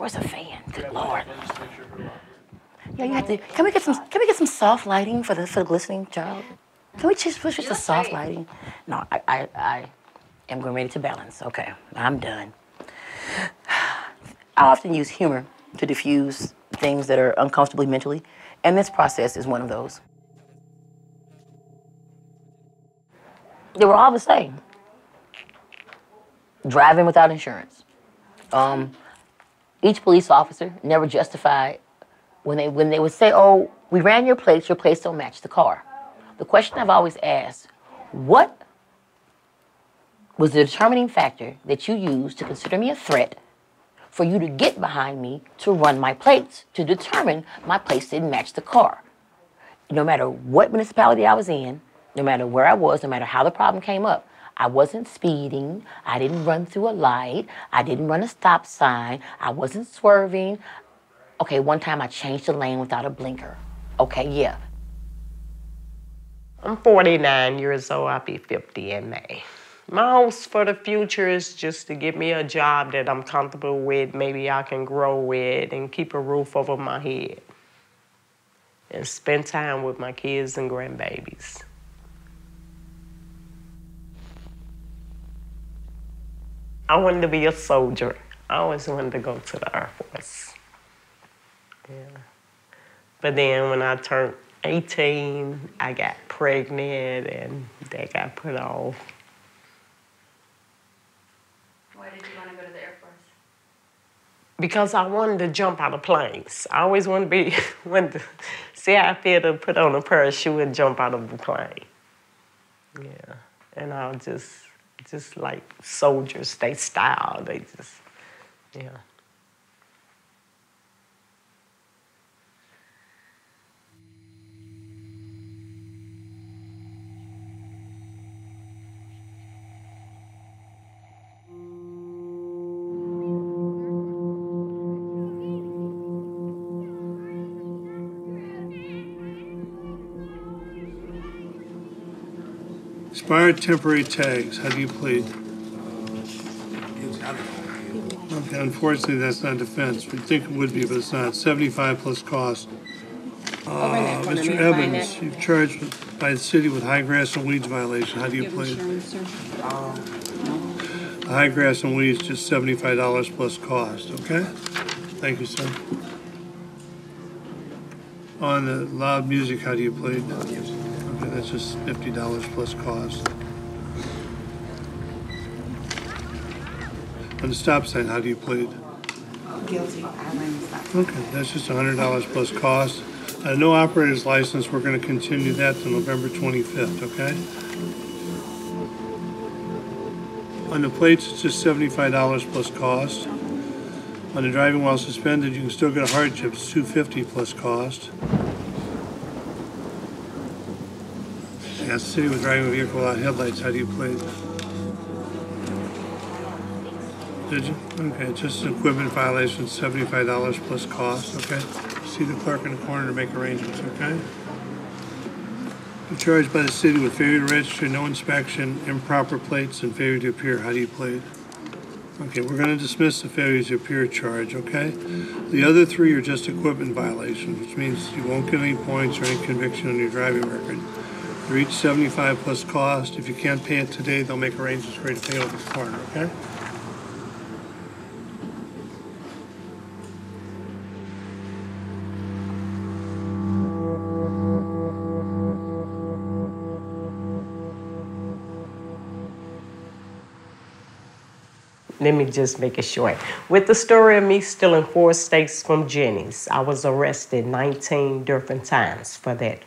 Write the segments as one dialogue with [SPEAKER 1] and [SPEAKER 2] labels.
[SPEAKER 1] Where's a fan? Good Lord. Yeah, you have to. Can we get some soft lighting for the glistening child? Can we just push it to soft lighting? No, I am going ready to balance. Okay, I'm done. I often use humor to diffuse things that are uncomfortably mentally, and this process is one of those. They were all the same. Driving without insurance. Each police officer never justified when they would say, "Oh, we ran your plates don't match the car." The question I've always asked, what was the determining factor that you used to consider me a threat for you to get behind me to run my plates, to determine my plates didn't match the car? No matter what municipality I was in, no matter where I was, no matter how the problem came up, I wasn't speeding, I didn't run through a light, I didn't run a stop sign, I wasn't swerving. Okay, one time I changed the lane without a blinker. Okay, yeah.
[SPEAKER 2] I'm 49 years old, I'll be 50 in May. My hopes for the future is just to get me a job that I'm comfortable with, maybe I can grow with, and keep a roof over my head. And spend time with my kids and grandbabies. I wanted to be a soldier. I always wanted to go to the Air Force. Yeah. But then when I turned 18, I got pregnant and that got put off.
[SPEAKER 3] Why did you want to go to the Air Force?
[SPEAKER 2] Because I wanted to jump out of planes. I always wanted to see how I feel to put on a parachute and jump out of the plane. Yeah, and I was just like soldiers, they style, they just, yeah.
[SPEAKER 4] Expired temporary tags, how do you plead? Okay, unfortunately, that's not defense. We think it would be, but it's not. 75 plus cost. Mr. Evans, you've charged by the city with high grass and weeds violation. How do you plead? High grass and weeds, just $75 plus cost, okay? Thank you, sir. On the loud music, how do you plead? Okay, that's just $50 plus cost. On the stop sign, how do you plead?
[SPEAKER 5] Guilty. I ran the stop.
[SPEAKER 4] Okay, that's just $100 plus cost. No operator's license, we're going to continue that to November 25th, okay? On the plates, it's just $75 plus cost. On the driving while suspended, you can still get a hardship, it's $250 plus cost. Yes, city with driving a vehicle without headlights, how do you plead? Did you? Okay, just an equipment violation, $75 plus cost, okay? See the clerk in the corner to make arrangements, okay? You're charged by the city with failure to register, no inspection, improper plates, and failure to appear. How do you plead? Okay, we're going to dismiss the failure to appear charge, okay? The other three are just equipment violations, which means you won't get any points or any conviction on your driving record. They're each $75 plus cost. If you can't pay it today, they'll make arrangements for you to pay over the corner, okay?
[SPEAKER 2] Let me just make it short. With the story of me stealing 4 steaks from Jenny's, I was arrested 19 different times for that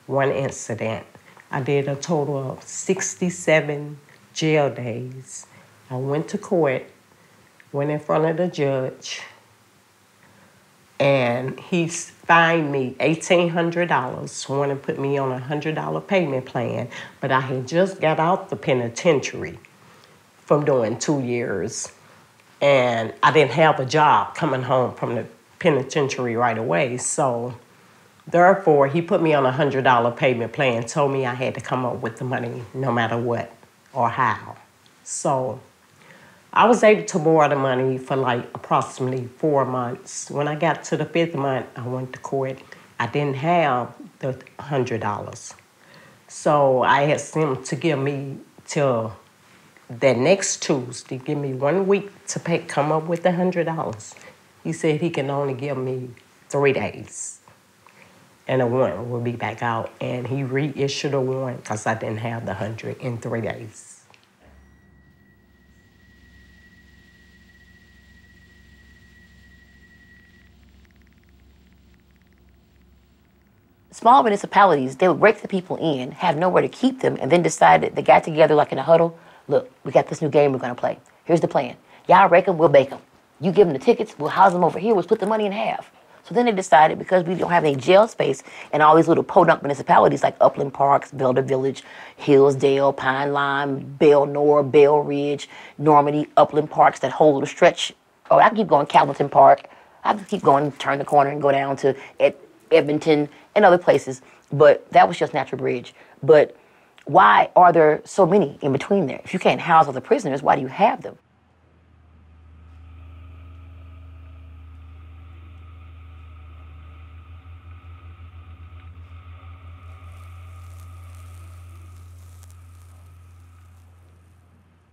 [SPEAKER 2] one incident. I did a total of 67 jail days. I went to court, went in front of the judge, and he fined me $1,800, wanted to put me on a $100 payment plan, but I had just got out the penitentiary from doing 2 years. And I didn't have a job coming home from the penitentiary right away. So therefore, he put me on a $100 payment plan, told me I had to come up with the money no matter what or how. So I was able to borrow the money for like approximately 4 months. When I got to the 5th month, I went to court. I didn't have the $100. So I asked him to give me till that next Tuesday, give me 1 week to come up with the $100. He said he can only give me 3 days. And a warrant will be back out. And he reissued a warrant because I didn't have the 100 in 3 days.
[SPEAKER 1] Small municipalities, they would break the people in, have nowhere to keep them, and then decide that they got together like in a huddle. Look, we got this new game we're going to play. Here's the plan. Y'all rake them, we'll bake them. You give them the tickets, we'll house them over here, we'll split the money in half. So then they decided, because we don't have any jail space in all these little podunk municipalities like Upland Parks, Belder Village, Hillsdale, Pine Lime, Bell Nor, Bell Ridge, Normandy, Upland Parks, that whole little stretch. Oh, I can keep going, Calverton Park. I can keep going, turn the corner and go down to Edmonton and other places. But that was just Natural Bridge. But why are there so many in between there? If you can't house other prisoners, why do you have them?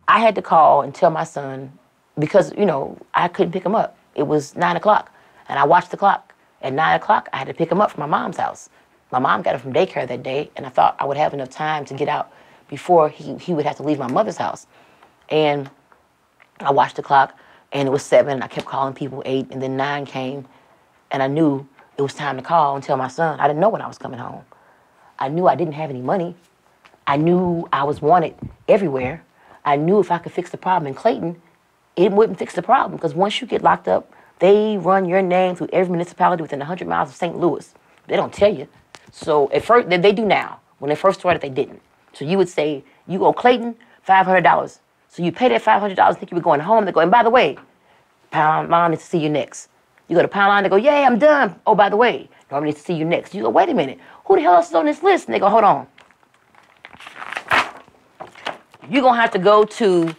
[SPEAKER 1] I had to call and tell my son, because, you know, I couldn't pick him up. It was 9 o'clock, and I watched the clock. At 9 o'clock, I had to pick him up from my mom's house. My mom got him from daycare that day, and I thought I would have enough time to get out before he would have to leave my mother's house. And I watched the clock, and it was 7, and I kept calling people, 8, and then 9 came, and I knew it was time to call and tell my son. I didn't know when I was coming home. I knew I didn't have any money. I knew I was wanted everywhere. I knew if I could fix the problem in Clayton, it wouldn't fix the problem, because once you get locked up, they run your name through every municipality within 100 miles of St. Louis. They don't tell you. So at first, they do now. When they first started, they didn't. So you would say, you go Clayton, $500. So you pay that $500, think you were going home. They go, and by the way, Pound Line needs to see you next. You go to Pound Line, they go, yay, I'm done. Oh, by the way, Norman needs to see you next. You go, wait a minute, who the hell else is on this list? And they go, hold on. You're going to have to go to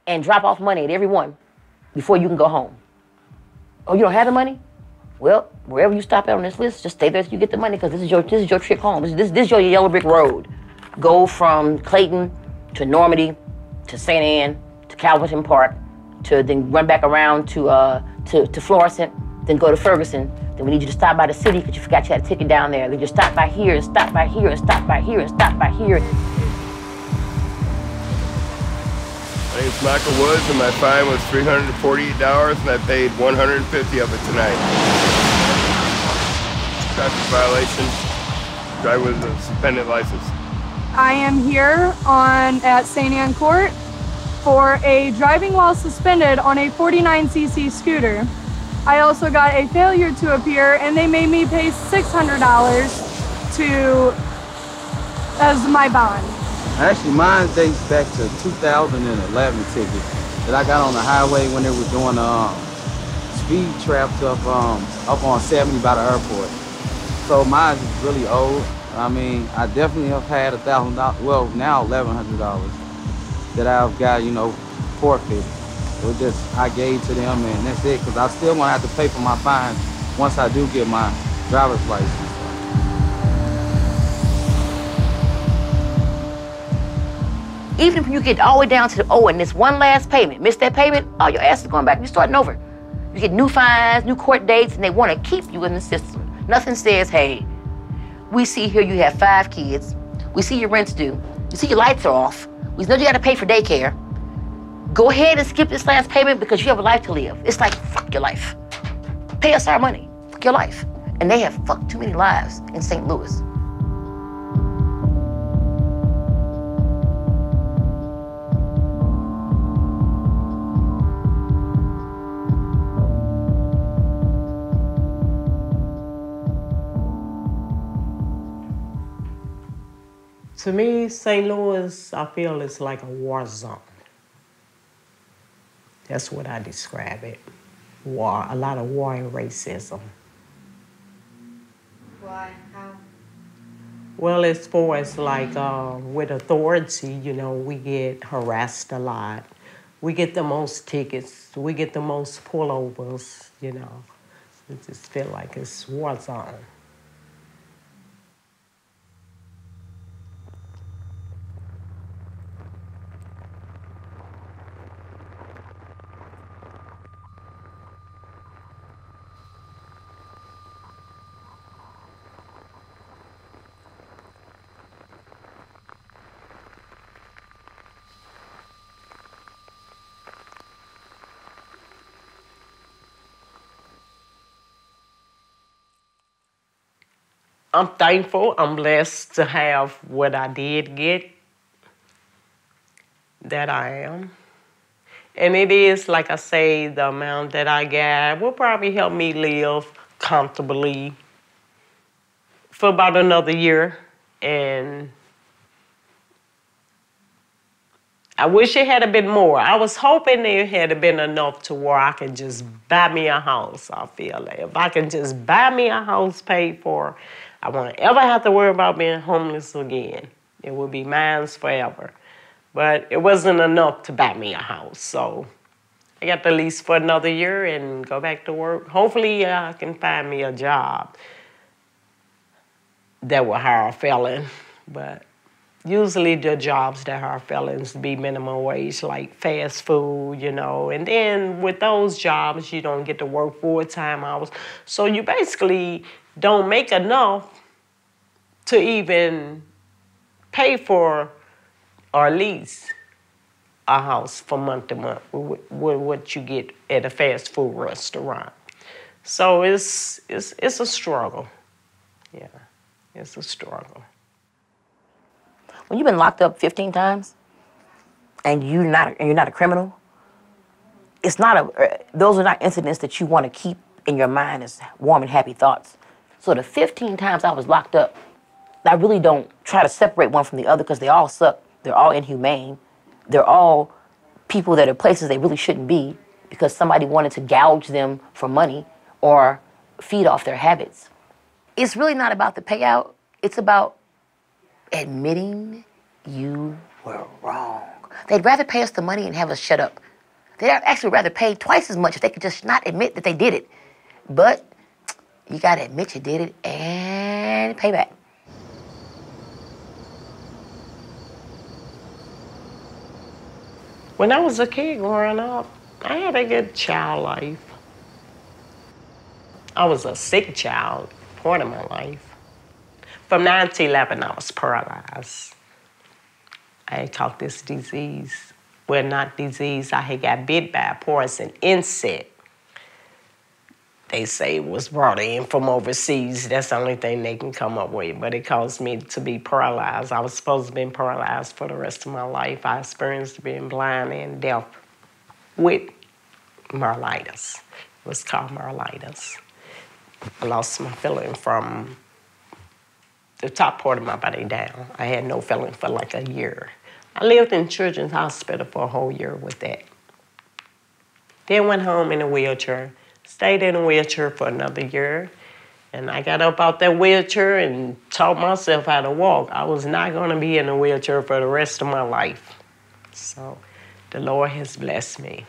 [SPEAKER 1] and drop off money at every one before you can go home. Oh, you don't have the money? Well, wherever you stop at on this list, just stay there till you get the money, because this is your trip home. This is your yellow brick road. Go from Clayton to Normandy to St. Anne to Calverton Park, to then run back around to Florissant, then go to Ferguson. Then we need you to stop by the city because you forgot you had a ticket down there. Then you stop by here and stop by here and stop by here and stop by here.
[SPEAKER 6] My name's Michael Woods, and my fine was $348, and I paid $150 of it tonight. Traffic violation, drive with a suspended license.
[SPEAKER 7] I am here at St. Anne Court for a driving while suspended on a 49cc scooter. I also got a failure to appear, and they made me pay $600 as my bond.
[SPEAKER 8] Actually, mine dates back to 2011 ticket that I got on the highway when they were doing speed traps up on 70 by the airport. So mine is really old. I mean, I definitely have had $1,000, well, now $1,100 that I've got, you know, forfeited. So I gave to them, and that's it, because I still want to have to pay for my fines once I do get my driver's license.
[SPEAKER 1] Even if you get all the way down to the and this one last payment, miss that payment, oh, your ass is going back. You're starting over. You get new fines, new court dates, and they want to keep you in the system. Nothing says, hey, we see here you have 5 kids. We see your rent's due. We see your lights are off. We know you got to pay for daycare. Go ahead and skip this last payment because you have a life to live. It's like, fuck your life. Pay us our money. Fuck your life. And they have fucked too many lives in St. Louis.
[SPEAKER 2] To me, St. Louis, I feel it's like a war zone. That's what I describe it. War, a lot of war and racism.
[SPEAKER 3] Why? How?
[SPEAKER 2] Well, as far as like with authority, you know, we get harassed a lot. We get the most tickets. We get the most pullovers, you know. It just feel like it's war zone. I'm thankful. I'm blessed to have what I did get, that I am. And it is, like I say, the amount that I got will probably help me live comfortably for about another year. And I wish it had been more. I was hoping it had been enough to where I could just buy me a house. I feel like if I can just buy me a house paid for, I won't ever have to worry about being homeless again. It will be mine forever. But it wasn't enough to buy me a house. So I got the lease for another year and go back to work. Hopefully I can find me a job that will hire a felon. But usually the jobs that hire felons be minimum wage, like fast food, you know. And then with those jobs, you don't get to work full-time hours. So you basically don't make enough to even pay for or lease a house from month to month with what you get at a fast food restaurant. So it's a struggle. Yeah, it's a struggle.
[SPEAKER 1] When you've been locked up 15 times and you're not a criminal, those are not incidents that you want to keep in your mind as warm and happy thoughts. So the 15 times I was locked up, I really don't try to separate one from the other because they all suck. They're all inhumane. They're all people that are places they really shouldn't be because somebody wanted to gouge them for money or feed off their habits. It's really not about the payout. It's about admitting you were wrong. They'd rather pay us the money and have us shut up. They'd actually rather pay twice as much if they could just not admit that they did it. But you gotta admit you did it and pay back.
[SPEAKER 2] When I was a kid growing up, I had a good child life. I was a sick child part of my life. From 9 to 11, I was paralyzed. I had caught this disease. Well, not disease, I had got bit by a poison insect. They say it was brought in from overseas. That's the only thing they can come up with. But it caused me to be paralyzed. I was supposed to be paralyzed for the rest of my life. I experienced being blind and deaf with myelitis. It was called myelitis. I lost my feeling from the top part of my body down. I had no feeling for like a year. I lived in Children's Hospital for a whole year with that. Then went home in a wheelchair. Stayed in a wheelchair for another year. And I got up out that wheelchair and taught myself how to walk. I was not going to be in a wheelchair for the rest of my life. So the Lord has blessed me.